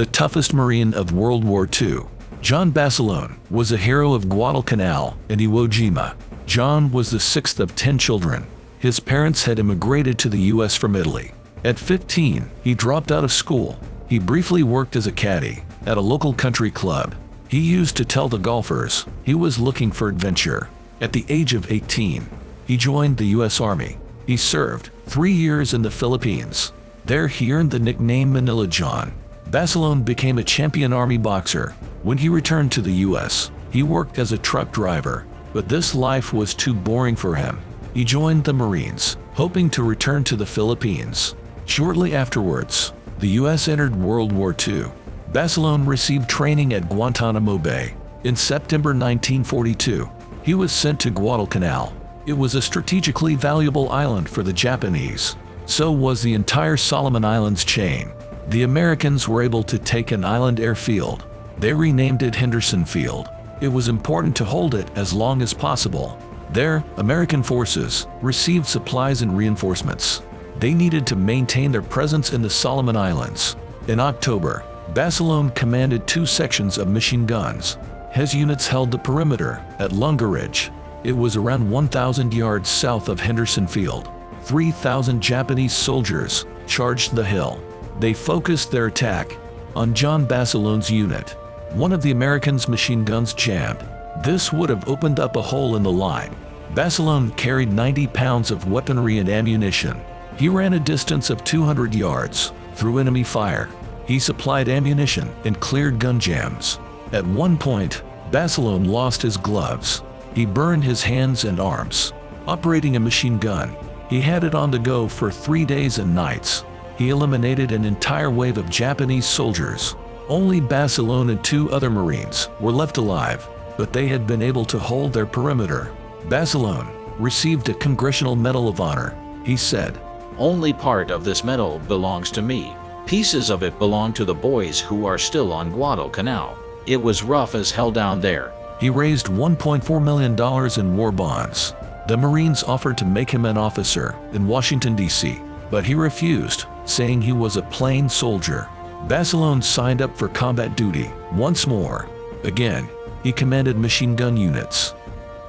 the toughest Marine of World War II. John Basilone was a hero of Guadalcanal and Iwo Jima. John was the sixth of 10 children. His parents had immigrated to the U.S. from Italy. At 15, he dropped out of school. He briefly worked as a caddy at a local country club. He used to tell the golfers he was looking for adventure. At the age of 18, he joined the U.S. Army. He served 3 years in the Philippines. There he earned the nickname Manila John. Basilone became a champion Army boxer. When he returned to the U.S., he worked as a truck driver, but this life was too boring for him. He joined the Marines, hoping to return to the Philippines. Shortly afterwards, the U.S. entered World War II. Basilone received training at Guantanamo Bay. In September 1942, he was sent to Guadalcanal. It was a strategically valuable island for the Japanese. So was the entire Solomon Islands chain. The Americans were able to take an island airfield. They renamed it Henderson Field. It was important to hold it as long as possible. There, American forces received supplies and reinforcements. They needed to maintain their presence in the Solomon Islands. In October, Basilone commanded 2 sections of machine guns. His units held the perimeter at Lunga Ridge. It was around 1,000 yards south of Henderson Field. 3,000 Japanese soldiers charged the hill. They focused their attack on John Basilone's unit. One of the Americans' machine guns jammed. This would have opened up a hole in the line. Basilone carried 90 pounds of weaponry and ammunition. He ran a distance of 200 yards through enemy fire. He supplied ammunition and cleared gun jams. At one point, Basilone lost his gloves. He burned his hands and arms. Operating a machine gun, he had it on the go for 3 days and nights. He eliminated an entire wave of Japanese soldiers. Only Basilone and 2 other Marines were left alive, but they had been able to hold their perimeter. Basilone received a Congressional Medal of Honor. He said, "Only part of this medal belongs to me. Pieces of it belong to the boys who are still on Guadalcanal. It was rough as hell down there." He raised $1.4 million in war bonds. The Marines offered to make him an officer in Washington, D.C., but he refused, saying he was a plain soldier. Basilone signed up for combat duty once more. Again, he commanded machine gun units.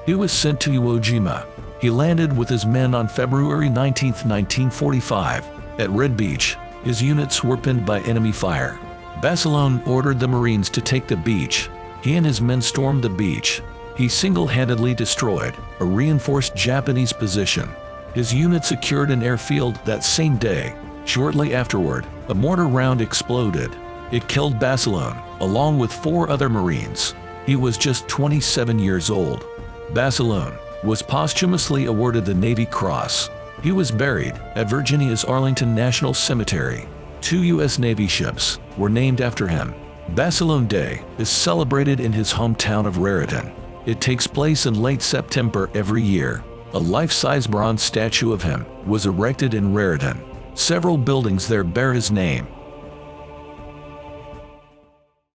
He was sent to Iwo Jima. He landed with his men on February 19, 1945. At Red Beach, his units were pinned by enemy fire. Basilone ordered the Marines to take the beach. He and his men stormed the beach. He single-handedly destroyed a reinforced Japanese position. His unit secured an airfield that same day. Shortly afterward, a mortar round exploded. It killed Basilone, along with 4 other Marines. He was just 27 years old. Basilone was posthumously awarded the Navy Cross. He was buried at Virginia's Arlington National Cemetery. 2 U.S. Navy ships were named after him. Basilone Day is celebrated in his hometown of Raritan. It takes place in late September every year. A life-size bronze statue of him was erected in Raritan. Several buildings there bear his name.